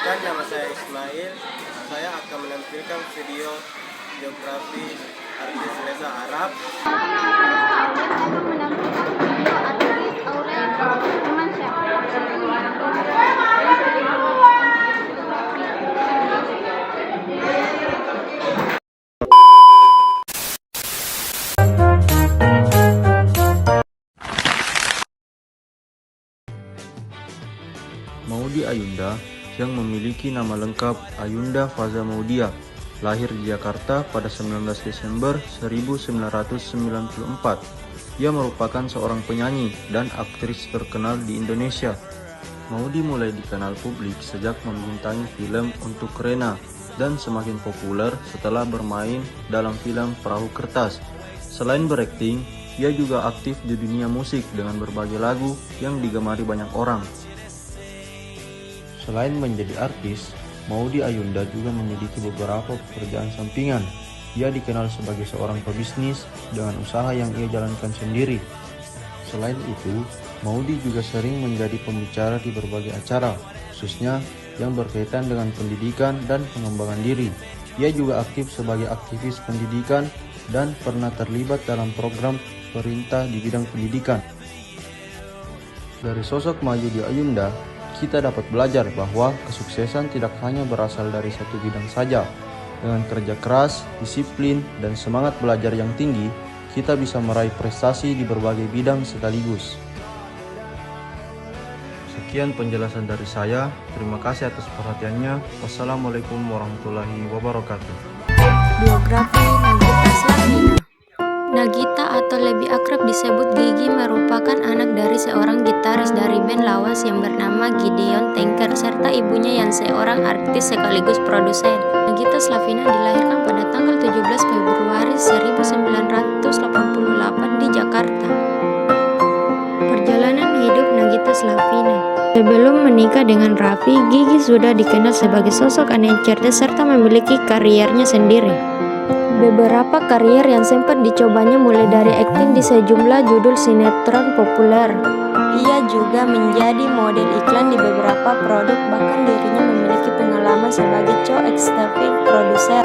Perkenalkan, nama saya Ismail. Saya akan menampilkan video biografi artis Reza Arab. Menampilkan video artis Aurel Hermansyah. Maudy Ayunda yang memiliki nama lengkap Ayunda Faza Maudia, lahir di Jakarta pada 19 Desember 1994. Ia merupakan seorang penyanyi dan aktris terkenal di Indonesia. Maudy mulai dikenal publik sejak membintangi film Untuk Rena dan semakin populer setelah bermain dalam film Perahu Kertas. Selain berakting, ia juga aktif di dunia musik dengan berbagai lagu yang digemari banyak orang. Selain menjadi artis, Maudy Ayunda juga memiliki beberapa pekerjaan sampingan. Ia dikenal sebagai seorang pebisnis dengan usaha yang ia jalankan sendiri. Selain itu, Maudy juga sering menjadi pembicara di berbagai acara, khususnya yang berkaitan dengan pendidikan dan pengembangan diri. Ia juga aktif sebagai aktivis pendidikan dan pernah terlibat dalam program pemerintah di bidang pendidikan. Dari sosok Maudy Ayunda, kita dapat belajar bahwa kesuksesan tidak hanya berasal dari satu bidang saja. Dengan kerja keras, disiplin, dan semangat belajar yang tinggi, kita bisa meraih prestasi di berbagai bidang sekaligus. Sekian penjelasan dari saya. Terima kasih atas perhatiannya. Wassalamualaikum warahmatullahi wabarakatuh. Biografi Nagita Slavina. Nagita atau lebih akrab disebut Gigi merupakan anak dari seorang gitaris dari band lawas yang bernama Gideon Tanker serta ibunya yang seorang artis sekaligus produsen. Nagita Slavina dilahirkan pada tanggal 17 Februari 1988 di Jakarta. Perjalanan hidup Nagita Slavina. Sebelum menikah dengan Raffi, Gigi sudah dikenal sebagai sosok aneh cerdas serta memiliki kariernya sendiri. Beberapa karier yang sempat dicobanya mulai dari akting di sejumlah judul sinetron populer. Ia juga menjadi model iklan di beberapa produk, bahkan dirinya memiliki pengalaman sebagai co-executive producer.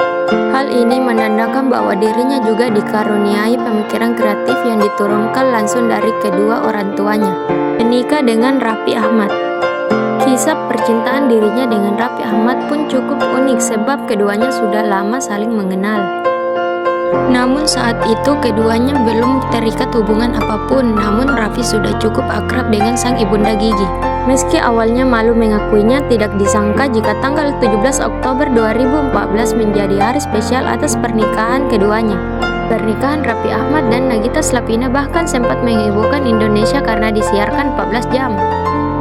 Hal ini menandakan bahwa dirinya juga dikaruniai pemikiran kreatif yang diturunkan langsung dari kedua orang tuanya. Menikah dengan Raffi Ahmad. Kisah percintaan dirinya dengan Raffi Ahmad pun cukup unik sebab keduanya sudah lama saling mengenal. Namun saat itu keduanya belum terikat hubungan apapun, namun Raffi sudah cukup akrab dengan sang ibunda Gigi. Meski awalnya malu mengakuinya, tidak disangka jika tanggal 17 Oktober 2014 menjadi hari spesial atas pernikahan keduanya. Pernikahan Raffi Ahmad dan Nagita Slavina bahkan sempat menghebohkan Indonesia karena disiarkan 14 jam.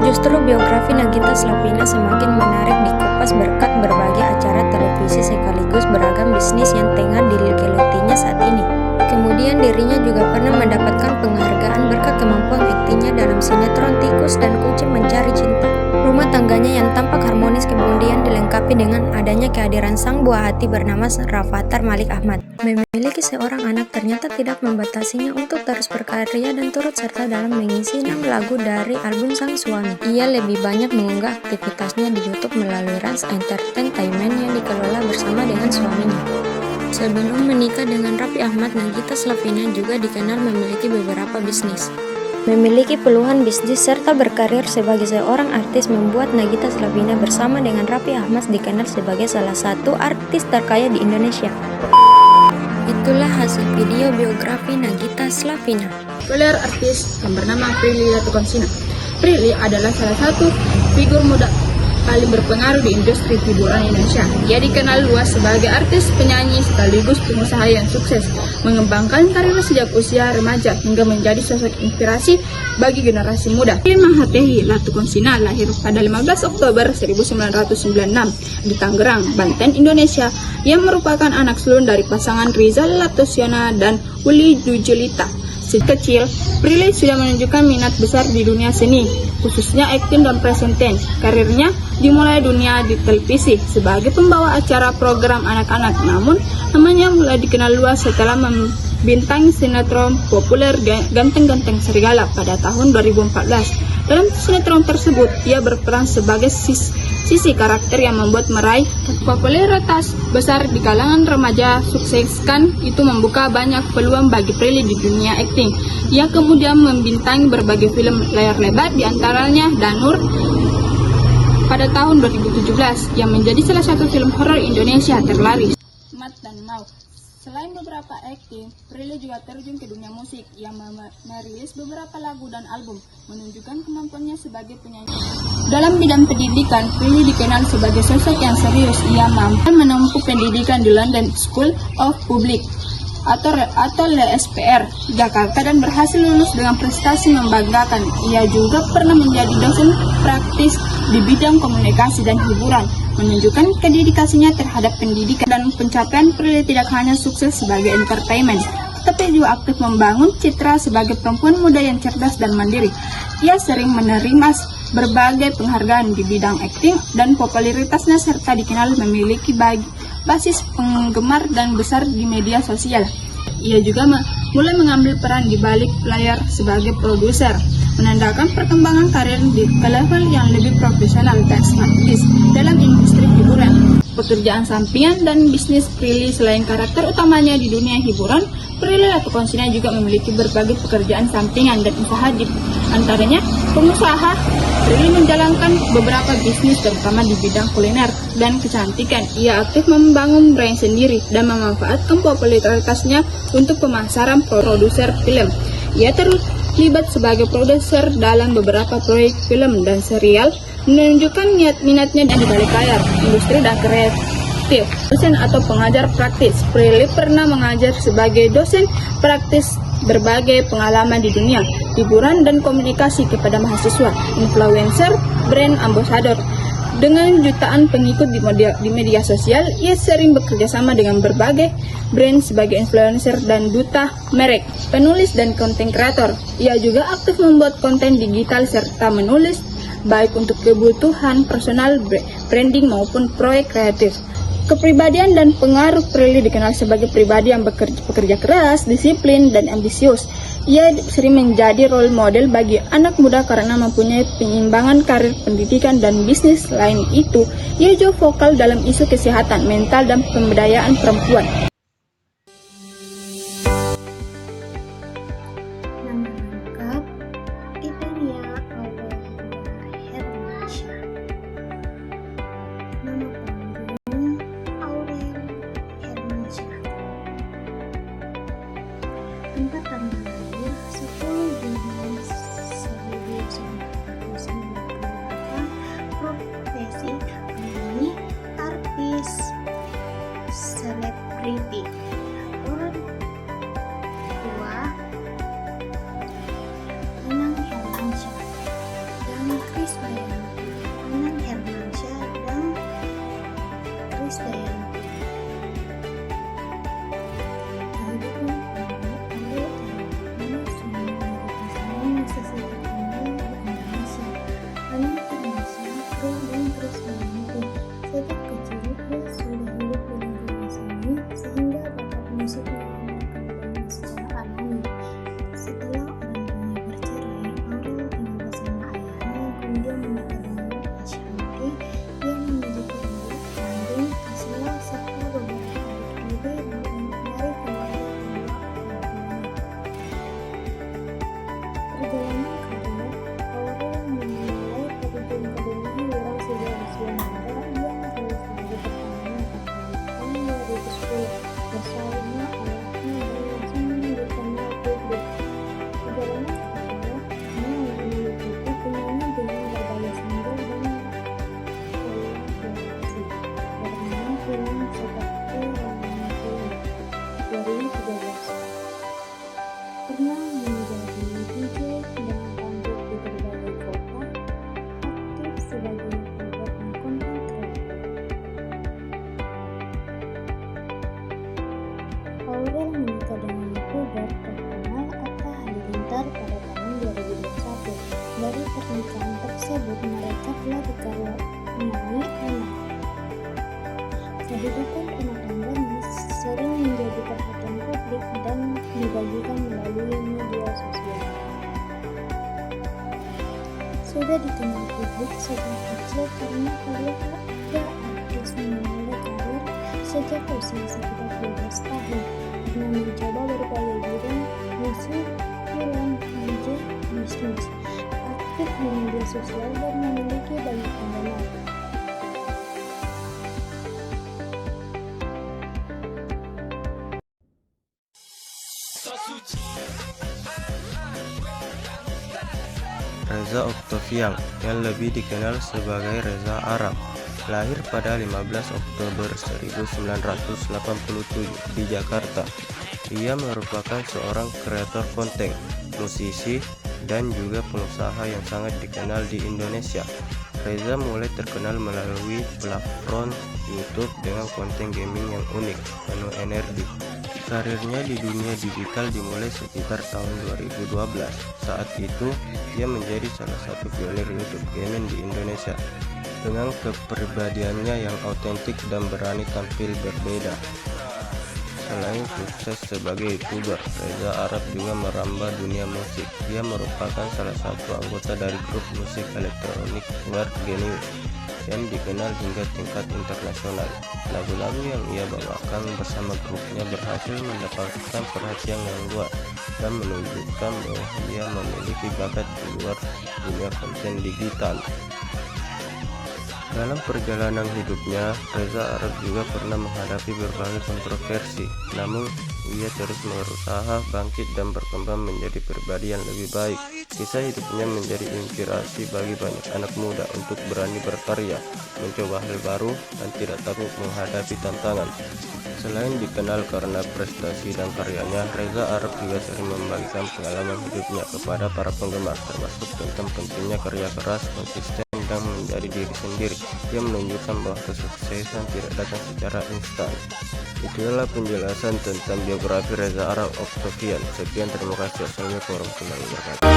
Justru biografi Nagita Slavina semakin menarik dikupas berkat berbagai acara televisi sekaligus beragam bisnis yang tengah digelutinya saat ini. Kemudian dirinya juga pernah mendapatkan penghargaan berkat kemampuan aktingnya dalam sinetron Tikus dan Kucing Mencari Cinta. Rumah tangganya yang tampak harmonis kemudian dilengkapi dengan adanya kehadiran sang buah hati bernama Rafathar Malik Ahmad. Memiliki seorang anak ternyata tidak membatasinya untuk terus berkarya dan turut serta dalam mengisi 6 lagu dari album sang suami. Ia lebih banyak mengunggah aktivitasnya di YouTube melalui Rans Entertainment yang dikelola bersama dengan suaminya. Sebelum menikah dengan Raffi Ahmad, Nagita Slavina juga dikenal memiliki beberapa bisnis. Memiliki puluhan bisnis serta berkarir sebagai seorang artis membuat Nagita Slavina bersama dengan Raffi Ahmad dikenal sebagai salah satu artis terkaya di Indonesia. Itulah hasil video biografi Nagita Slavina. Populer artis yang bernama Prilly Latuconsina. Prilly adalah salah satu figur muda paling berpengaruh di industri hiburan Indonesia. Ia dikenal luas sebagai artis, penyanyi, sekaligus pengusaha yang sukses, mengembangkan karirnya sejak usia remaja hingga menjadi sosok inspirasi bagi generasi muda. Prilly Mahathir Latuconsina lahir pada 15 Oktober 1996 di Tangerang, Banten, Indonesia. Ia merupakan anak sulung dari pasangan Rizal Latuconsina dan Uli Dujulita. Sejak kecil, Prilly sudah menunjukkan minat besar di dunia seni, khususnya akting dan presenten. Karirnya dimulai dunia di televisi sebagai pembawa acara program anak-anak, namun namanya mulai dikenal luas setelah membintangi sinetron populer Ganteng-Ganteng Serigala pada tahun 2014. Dalam sinetron tersebut, ia berperan sebagai sisi karakter yang membuat meraih popularitas besar di kalangan remaja sukseskan itu membuka banyak peluang bagi Prilly di dunia akting. Ia kemudian membintangi berbagai film layar lebar, diantaranya Danur pada tahun 2017 yang menjadi salah satu film horor Indonesia terlaris. Mat dan Mau. Selain beberapa akting, Prilly juga terjun ke dunia musik. Ia merilis beberapa lagu dan album, menunjukkan kemampuannya sebagai penyanyi. Dalam bidang pendidikan, Prilly dikenal sebagai sosok yang serius. Ia mampu menempuh pendidikan di London School of Public atau LSPR Jakarta dan berhasil lulus dengan prestasi membanggakan. Ia juga pernah menjadi dosen praktis di bidang komunikasi dan hiburan, menunjukkan dedikasinya terhadap pendidikan dan pencapaian. Prilly tidak hanya sukses sebagai entertainment, tetapi juga aktif membangun citra sebagai perempuan muda yang cerdas dan mandiri. Ia sering menerima berbagai penghargaan di bidang akting dan popularitasnya serta dikenal memiliki basis penggemar dan besar di media sosial. Ia juga mulai mengambil peran di balik layar sebagai produser, menandakan perkembangan karir ke level yang lebih profesional dan strategis dalam industri hiburan. Pekerjaan sampingan dan bisnis Prilly selain karakter utamanya di dunia hiburan, Prilly Latukonsina juga memiliki berbagai pekerjaan sampingan dan usaha, di antaranya pengusaha. Prilly menjalankan beberapa bisnis terutama di bidang kuliner dan kecantikan. Ia aktif membangun brand sendiri dan memanfaatkan popularitasnya untuk pemasaran produser film. Ia terlibat sebagai produser dalam beberapa proyek film dan serial, menunjukkan minatnya di balik layar, industri dan kreatif. Dosen atau pengajar praktis, Prilly pernah mengajar sebagai dosen praktis berbagai pengalaman di dunia hiburan dan komunikasi kepada mahasiswa, influencer, brand ambassador. Dengan jutaan pengikut di media sosial, ia sering bekerja sama dengan berbagai brand sebagai influencer dan duta merek, penulis dan konten kreator. Ia juga aktif membuat konten digital serta menulis baik untuk kebutuhan personal, branding maupun proyek kreatif. Kepribadian dan pengaruh Prilly dikenal sebagai pribadi yang bekerja keras, disiplin, dan ambisius. Ia sering menjadi role model bagi anak muda karena mempunyai penyimbangan karir, pendidikan, dan bisnis. Selain itu, ia juga vokal dalam isu kesehatan mental dan pemberdayaan perempuan. Nama lengkap Italia Aurelia Hermansyah. Nama panggung Aurel Hermansyah. Tempat tanggal lahir 10 Juni 1998. Profesi penyanyi, artis, selebriti. sudah dikenal publik sejak kecil karena karya artis memulai karir sejak usia sekitar 12 tahun dengan mencoba berbagai bidang musik, film, hingga bisnis. Aktif di media sosial dan memiliki banyak penggemar. Reza Octavian, yang lebih dikenal sebagai Reza Arab, lahir pada 15 Oktober 1987 di Jakarta. Ia merupakan seorang kreator konten, musisi, dan juga pengusaha yang sangat dikenal di Indonesia. Reza mulai terkenal melalui platform YouTube dengan konten gaming yang unik, penuh energi. Karirnya di dunia digital dimulai sekitar tahun 2012. Saat itu, ia menjadi salah satu pionir YouTube gaming di Indonesia dengan kepribadiannya yang autentik dan berani tampil berbeda. Selain sukses sebagai YouTuber, Reza Arab juga merambah dunia musik. Dia merupakan salah satu anggota dari grup musik elektronik War Genius yang dikenal hingga tingkat internasional. Lagu-lagu yang ia bawakan bersama grupnya berhasil mendapatkan perhatian yang luas dan menunjukkan bahwa dia memiliki bakat di luar dunia konten digital. Dalam perjalanan hidupnya, Reza Arab juga pernah menghadapi berbagai kontroversi, namun ia terus berusaha bangkit dan berkembang menjadi pribadi yang lebih baik. Kisah hidupnya menjadi inspirasi bagi banyak anak muda untuk berani berkarya, mencoba hal baru, dan tidak takut menghadapi tantangan. Selain dikenal karena prestasi dan karyanya, Reza Arab juga sering membagikan pengalaman hidupnya kepada para penggemar, termasuk tentang pentingnya kerja keras, konsisten, dan menjadi diri sendiri. Ia menunjukkan bahwa kesuksesan tidak datang secara instan. Itulah penjelasan tentang biografi Reza Arab Octavian. Sekian, terima kasih. Assalamualaikum warahmatullahi wabarakatuh.